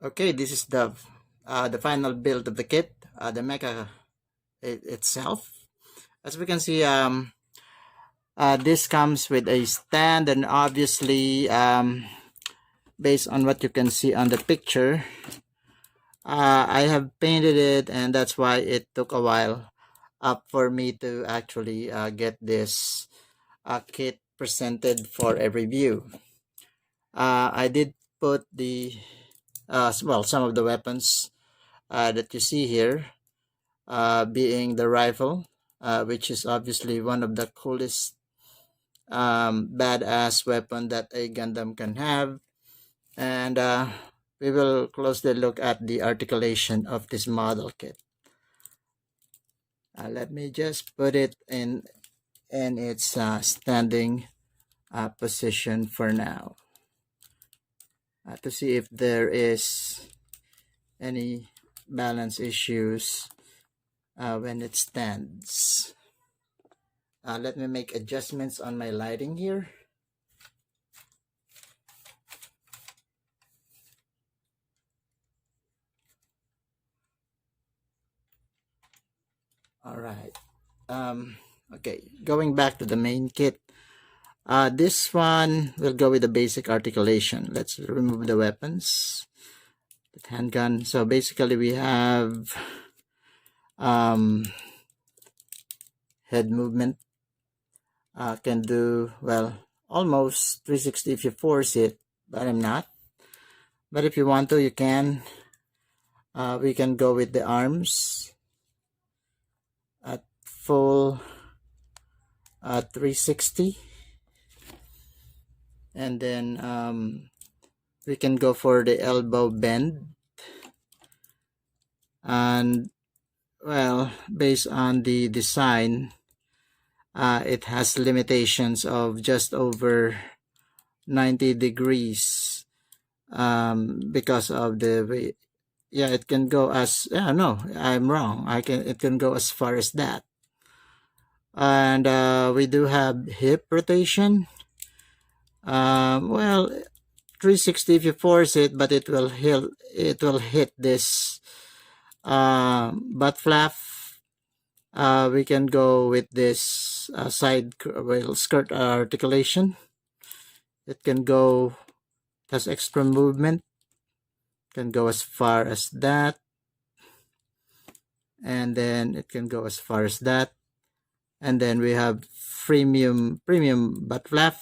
Okay, this is the final build of the kit, the mecha itself. As we can see, this comes with a stand, and obviously, based on what you can see on the picture, I have painted it, and that's why it took a while for me to actually get this kit presented for a review. I did put some of the weapons that you see here, being the rifle, which is obviously one of the coolest badass weapon that a Gundam can have. And we will closely look at the articulation of this model kit. Let me just put it in its standing position for now, to see if there is any balance issues when it stands. Let me make adjustments on my lighting here. All right. Okay, going back to the main kit. This one will go with the basic articulation. Let's remove the weapons. The handgun. So basically we have head movement. Can do, well, almost 360 if you force it, but I'm not. But if you want to, you can. We can go with the arms at full 360, and then we can go for the elbow bend, and well, based on the design, it has limitations of just over 90 degrees because of the, yeah, it can go as, no, I'm wrong, it can go as far as that. And we do have hip rotation. Well, 360 if you force it, but it will hit this butt flap. We can go with this side skirt articulation. It can go, has extra movement, can go as far as that, and then it can go as far as that. And then we have premium butt flap,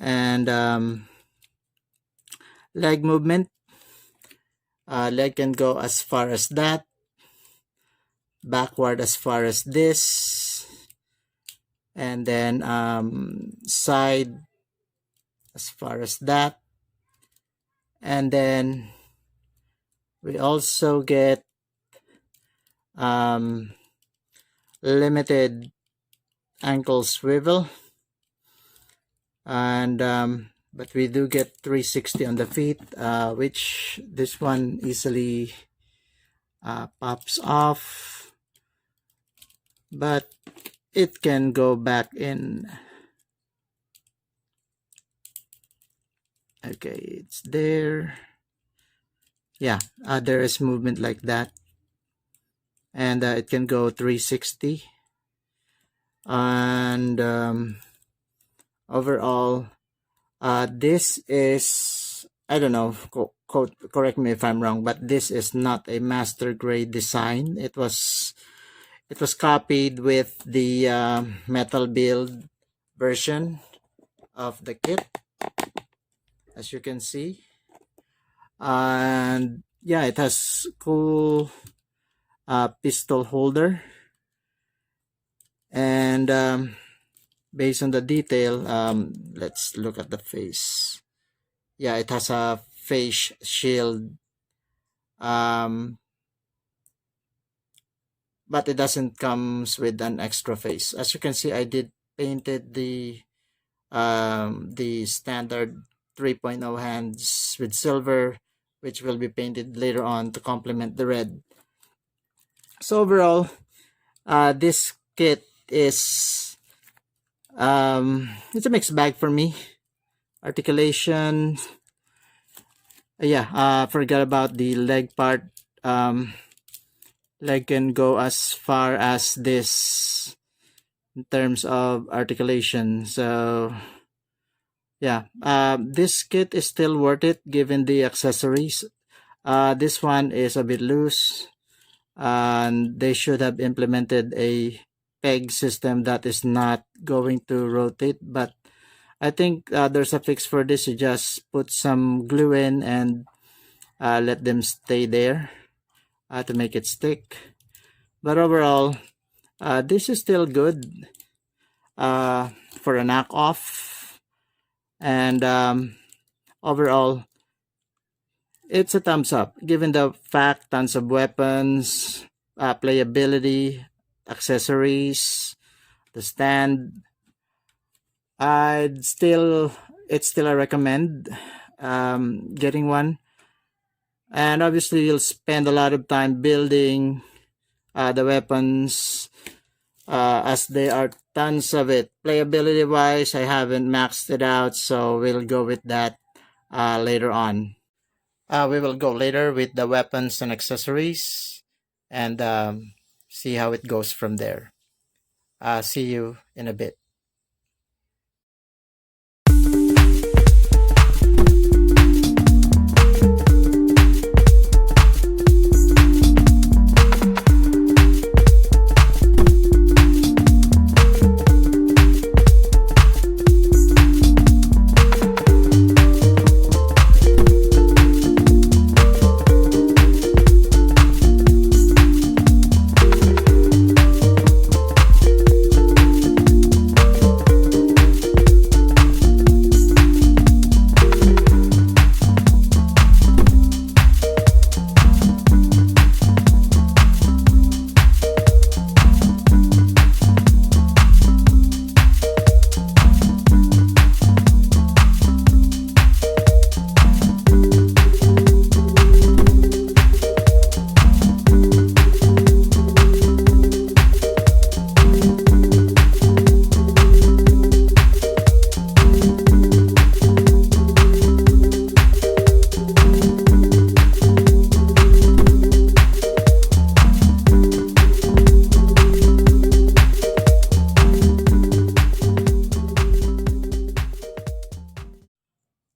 and leg movement. Leg can go as far as that, backward as far as this, and then side as far as that. And then we also get limited ankle swivel, and but we do get 360 on the feet, which this one easily pops off, but it can go back in. Okay, it's there. Yeah, there is movement like that, and it can go 360. And overall, this is, I don't know, correct me if I'm wrong, but this is not a master grade design. It was copied with the metal build version of the kit, as you can see. And yeah, it has cool pistol holder, and based on the detail, let's look at the face. Yeah, it has a face shield, but it doesn't comes with an extra face. As you can see, I did painted the standard 3.0 hands with silver, which will be painted later on to complement the red. So overall, this kit is it's a mixed bag for me. Articulation, Yeah, forgot about the leg part. Leg can go as far as this in terms of articulation. So yeah, this kit is still worth it given the accessories. This one is a bit loose, and they should have implemented a peg system that is not going to rotate. But I think there's a fix for this. You just put some glue in and let them stay there to make it stick. But overall, this is still good for a knockoff. And overall, it's a thumbs up. Given the fact, tons of weapons, playability, accessories, the stand, I'd still, it's still a recommend getting one. And obviously, you'll spend a lot of time building the weapons as there are tons of it. Playability wise, I haven't maxed it out, so we'll go with that later on. We will go later with the weapons and accessories and see how it goes from there. See you in a bit.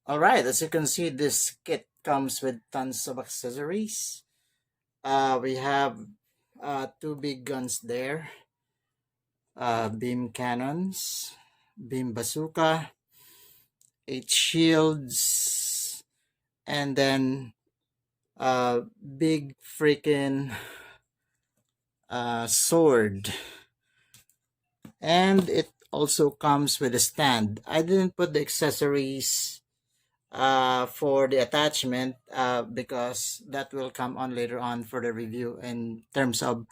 Alright, as you can see, this kit comes with tons of accessories. We have two big guns there, beam cannons, beam bazooka, 8 shields, and then big freaking sword. And it also comes with a stand. I didn't put the accessories for the attachment because that will come on later on for the review in terms of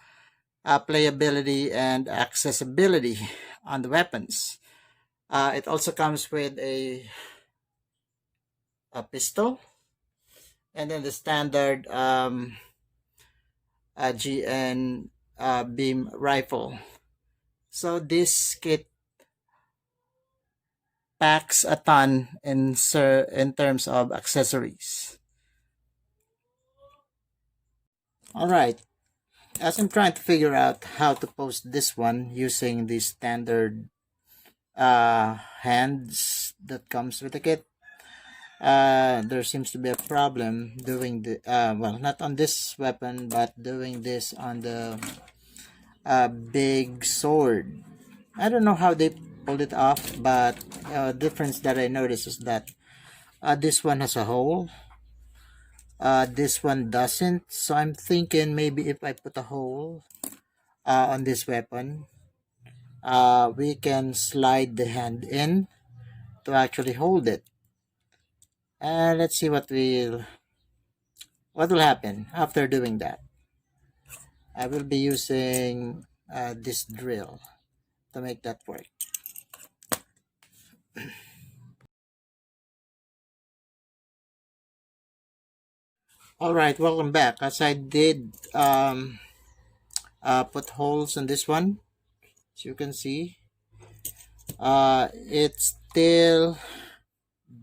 playability and accessibility on the weapons. It also comes with a pistol and then the standard GN beam rifle. So this kit packs a ton in terms of accessories. Alright, as I'm trying to figure out how to post this one using the standard hands that comes with the kit, there seems to be a problem doing the well, not on this weapon but doing this on the big sword. I don't know how they pulled it off, but difference that I noticed is that this one has a hole, this one doesn't. So I'm thinking maybe if I put a hole on this weapon, we can slide the hand in to actually hold it. And let's see what will happen after doing that. I will be using this drill to make that work. Alright, welcome back. As I did put holes in this one, as you can see, it still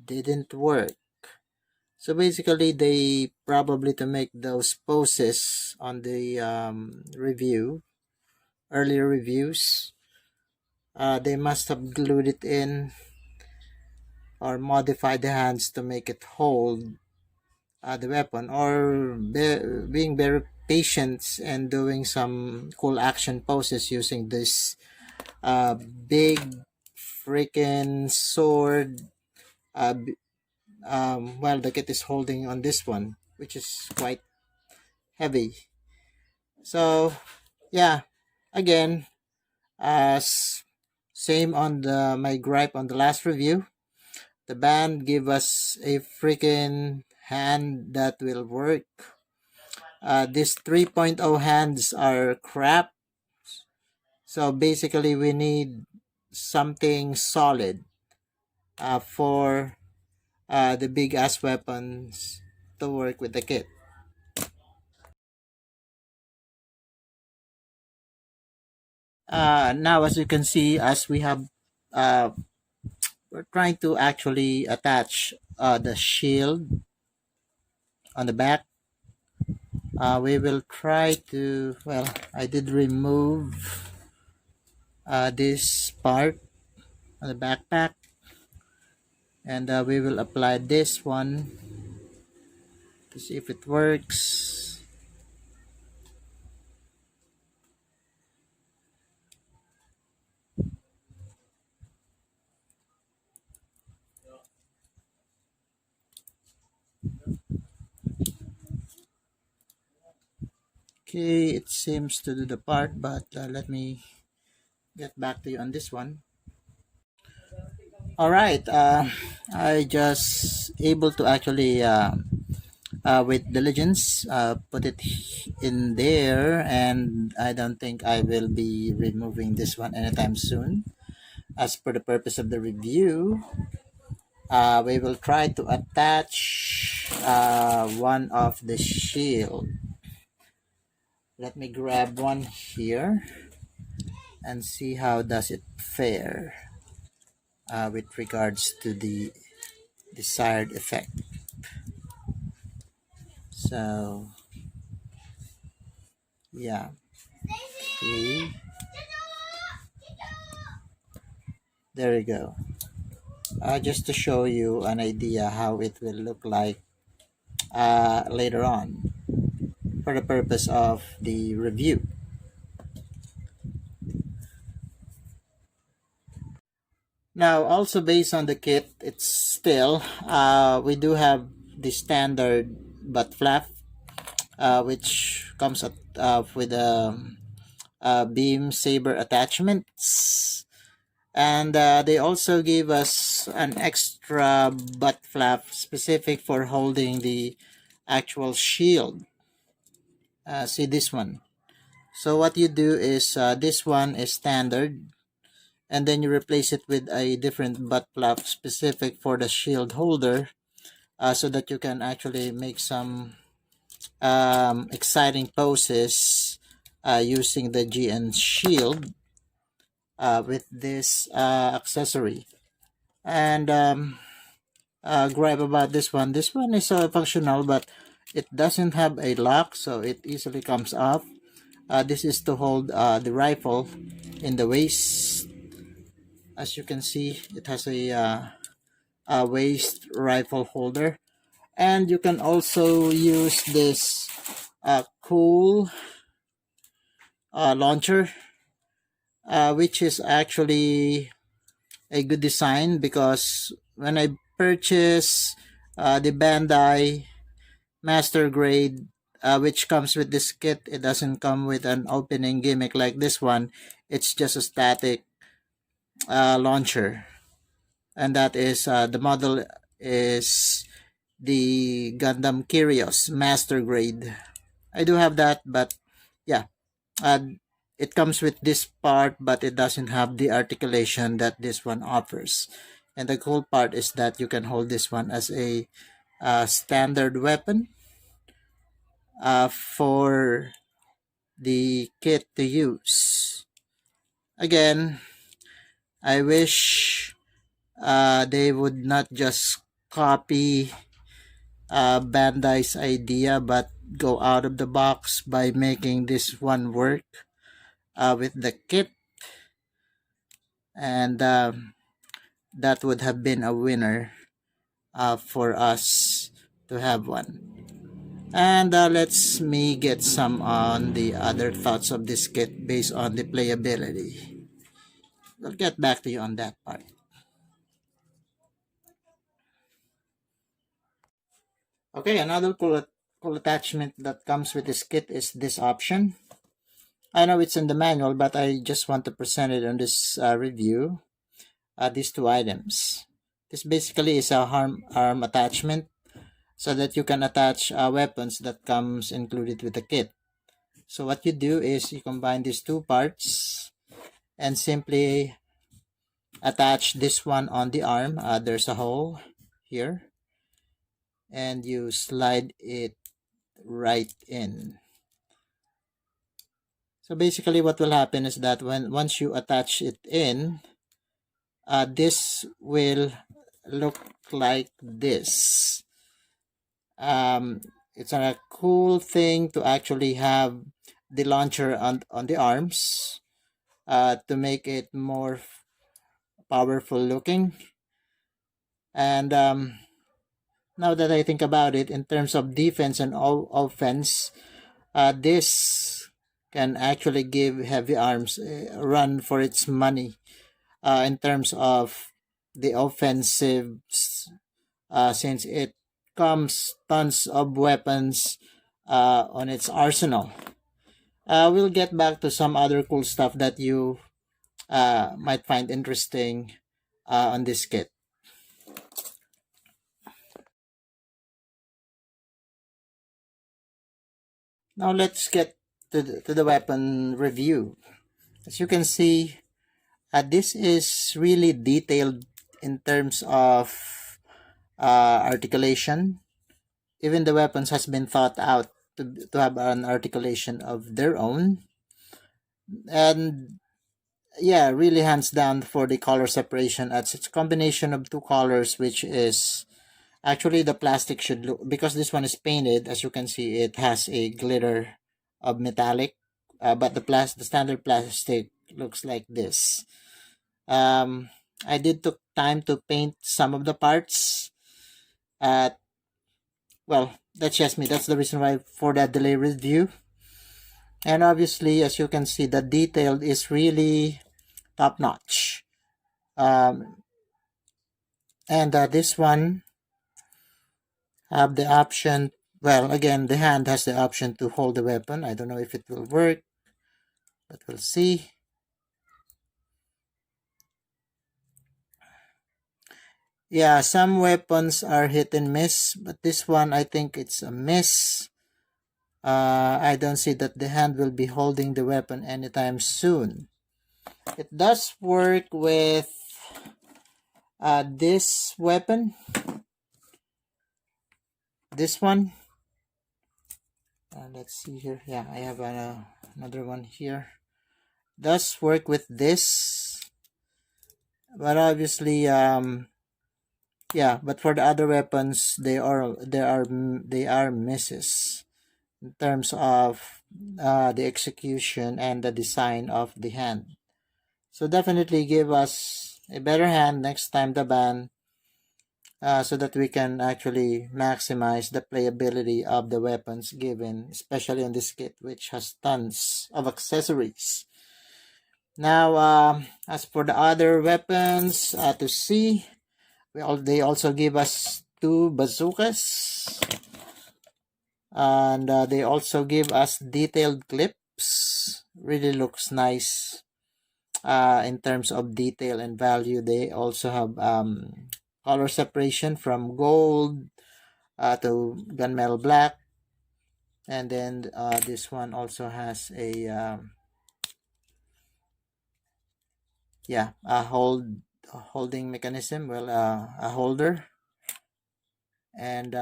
didn't work. So basically, they probably to make those poses on the earlier reviews, they must have glued it in or modified the hands to make it hold the weapon, or being very patient and doing some cool action poses using this big freaking sword, uh, while the kit is holding on this one, which is quite heavy. So yeah, again, as same on the my gripe on the last review, the band give us a freaking hand that will work. These 3.0 hands are crap. So basically, we need something solid for the big ass weapons to work with the kit. Now, as you can see, as we have, uh, we're trying to actually attach the shield on the back. We will try to, well, I did remove this part on the backpack, and we will apply this one to see if it works. Okay, it seems to do the part, but let me get back to you on this one. All right, I just able to actually with diligence put it in there, and I don't think I will be removing this one anytime soon. As per the purpose of the review, we will try to attach one of the shield. Let me grab one here and see how does it fare with regards to the desired effect. So yeah, okay, there we go. Just to show you an idea how it will look like later on for the purpose of the review. Now, also based on the kit, it's still, we do have the standard butt flap, which comes with beam saber attachments. And they also give us an extra butt flap specific for holding the actual shield. See this one. So what you do is, this one is standard, and then you replace it with a different butt flap specific for the shield holder, so that you can actually make some exciting poses using the GN shield with this accessory. And gripe about this one. This one is functional, but it doesn't have a lock, so it easily comes off. This is to hold the rifle in the waist. As you can see, it has a waist rifle holder, and you can also use this cool launcher, which is actually a good design, because when I purchased the Bandai Master Grade, which comes with this kit, it doesn't come with an opening gimmick like this one. It's just a static launcher, and that is the model is the Gundam Kyrios Master Grade. I do have that, but yeah, uh, it comes with this part, but it doesn't have the articulation that this one offers. And the cool part is that you can hold this one as a standard weapon for the kit to use. Again, I wish they would not just copy Bandai's idea, but go out of the box by making this one work with the kit, and that would have been a winner for us to have one. And let's me get some on the other thoughts of this kit based on the playability. I'll get back to you on that part. Okay, another cool attachment that comes with this kit is this option. I know it's in the manual, but I just want to present it on this review. These two items. This basically is a arm attachment so that you can attach weapons that comes included with the kit. So what you do is you combine these two parts and simply attach this one on the arm. There's a hole here, and you slide it right in. So basically what will happen is that once you attach it in, this will look like this. It's a cool thing to actually have the launcher on the arms to make it more powerful looking. And now that I think about it, in terms of defense and offense, this can actually give heavy arms a run for its money in terms of the offensive, since it comes tons of weapons on its arsenal. We'll get back to some other cool stuff that you might find interesting on this kit. Now let's get to the weapon review. As you can see, this is really detailed in terms of articulation. Even the weapons has been thought out to have an articulation of their own. And yeah, really hands down for the color separation. It's a combination of two colors, which is actually the plastic should look, because this one is painted, as you can see, it has a glitter of metallic, but the standard plastic looks like this. I did took time to paint some of the parts. Well, that's just me. That's the reason why for that delay review. And obviously, as you can see, the detail is really top notch. And this one have the option. Well, again, the hand has the option to hold the weapon. I don't know if it will work, but we'll see. Yeah, some weapons are hit and miss, but this one, I think it's a miss. I don't see that the hand will be holding the weapon anytime soon. It does work with this weapon. This one. Let's see here. Yeah, I have another one here. Does work with this, but obviously, yeah. But for the other weapons, they are misses in terms of the execution and the design of the hand. So definitely give us a better hand next time, Daban, so that we can actually maximize the playability of the weapons given, especially on this kit, which has tons of accessories. Now, as for the other weapons to see, they also give us two bazookas, and they also give us detailed clips. Really looks nice in terms of detail and value. They also have color separation from gold to gunmetal black, and then this one also has a yeah, a holding mechanism, well, a holder. And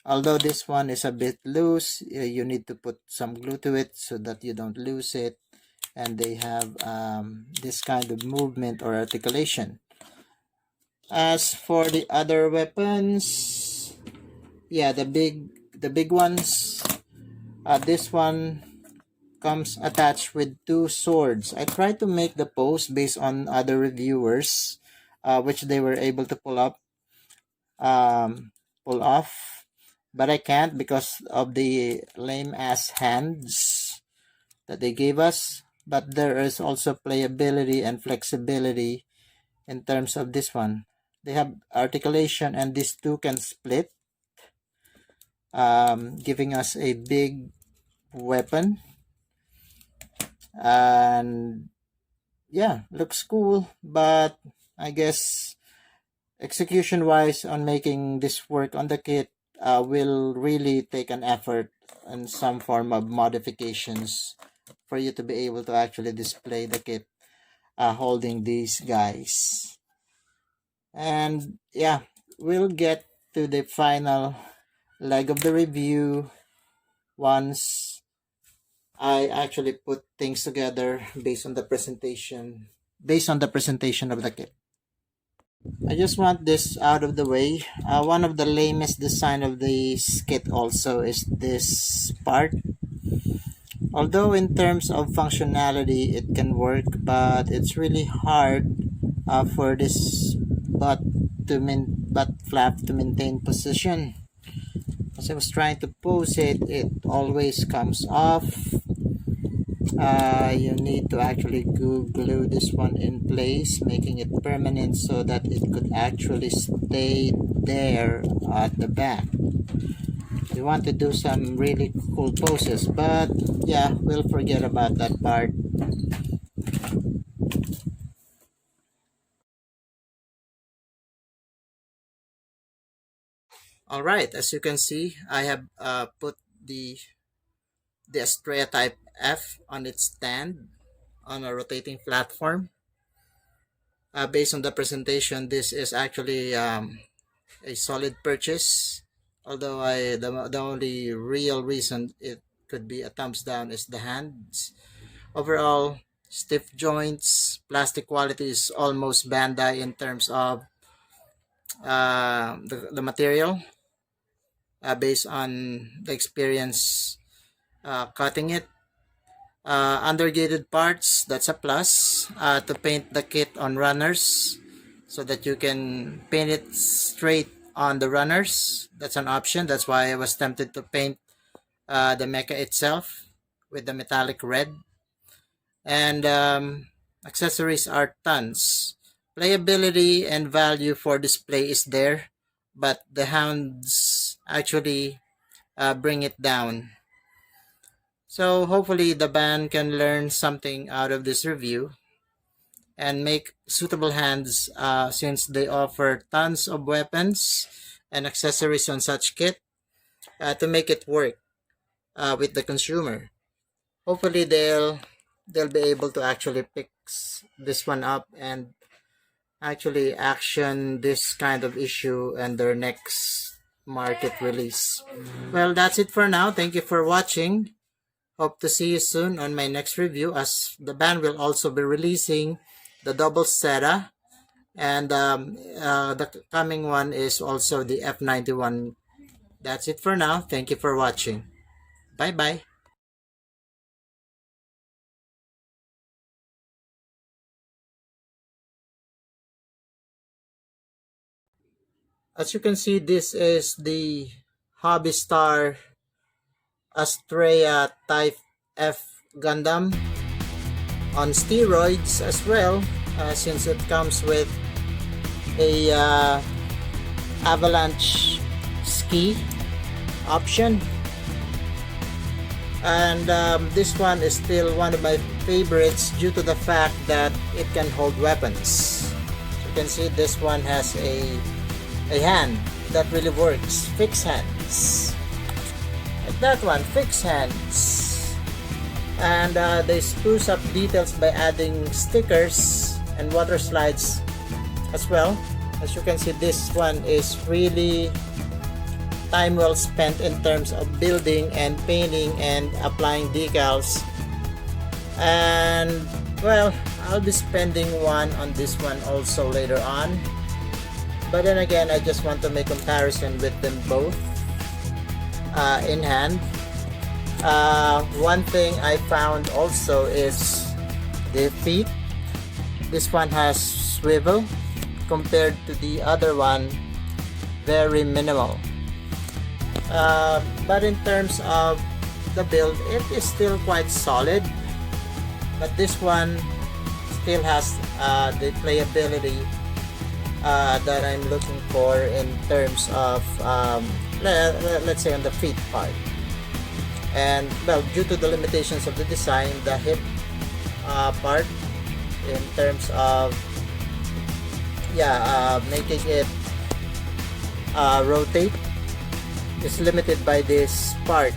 although this one is a bit loose, you need to put some glue to it so that you don't lose it. And they have this kind of movement or articulation. As for the other weapons, Yeah, the big ones. This one comes attached with two swords. I tried to make the pose based on other reviewers, which they were able to pull off, but I can't because of the lame ass hands that they gave us. But there is also playability and flexibility in terms of this one. They have articulation, and these two can split, giving us a big weapon. And yeah, looks cool, but I guess execution wise on making this work on the kit will really take an effort and some form of modifications for you to be able to actually display the kit holding these guys. And yeah, we'll get to the final leg of the review once I actually put things together based on the presentation of the kit. I just want this out of the way. One of the lamest design of the kit also is this part. Although in terms of functionality it can work, but it's really hard for this butt flap to maintain position. As I was trying to pose it, it always comes off. You need to actually glue this one in place, making it permanent so that it could actually stay there at the back. We want to do some really cool poses, but yeah, we'll forget about that part. Alright, as you can see, I have put the Astrea Type F on its stand on a rotating platform. Based on the presentation, this is actually a solid purchase. Although the only real reason it could be a thumbs down is the hands. Overall, stiff joints, plastic quality is almost Bandai in terms of the material. Based on the experience cutting it. Undergated parts, that's a plus. To paint the kit on runners so that you can paint it straight on the runners, that's an option. That's why I was tempted to paint the mecha itself with the metallic red. And accessories are tons. Playability and value for display is there, but the hounds actually bring it down. So hopefully the band can learn something out of this review and make suitable hands since they offer tons of weapons and accessories on such kit to make it work with the consumer. Hopefully they'll be able to actually pick this one up and actually action this kind of issue and their next market release. Well, that's it for now. Thank you for watching. Hope to see you soon on my next review, as the band will also be releasing the double Seta, and the coming one is also the F91. That's it for now. Thank you for watching. Bye bye. As you can see, this is the Hobby Star Astrea Type F Gundam on steroids as well, since it comes with a avalanche ski option. And this one is still one of my favorites due to the fact that it can hold weapons. You can see this one has a hand that really works. Fixed hands. Like that one, fixed hands. And they spruce up details by adding stickers and water slides as well. As you can see, this one is really time well spent in terms of building and painting and applying decals. And well, I'll be spending one on this one also later on, but then again, I just want to make comparison with them both. in hand. One thing I found also is the feet. This one has swivel compared to the other one, very minimal. But in terms of the build, it is still quite solid, but this one still has the playability that I'm looking for in terms of let's say on the feet part. And well, due to the limitations of the design, the hip part in terms of making it rotate is limited by this part.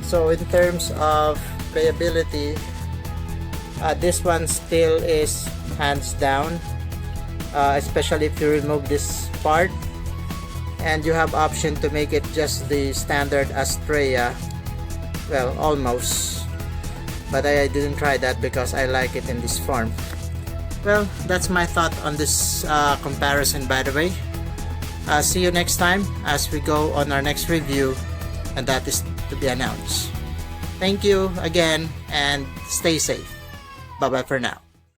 So in terms of playability, this one still is hands down, especially if you remove this part and you have option to make it just the standard Astrea. Well, almost, but I didn't try that because I like it in this form. Well, that's my thought on this comparison, by the way. See you next time as we go on our next review, and that is to be announced. Thank you again and stay safe. Bye bye for now.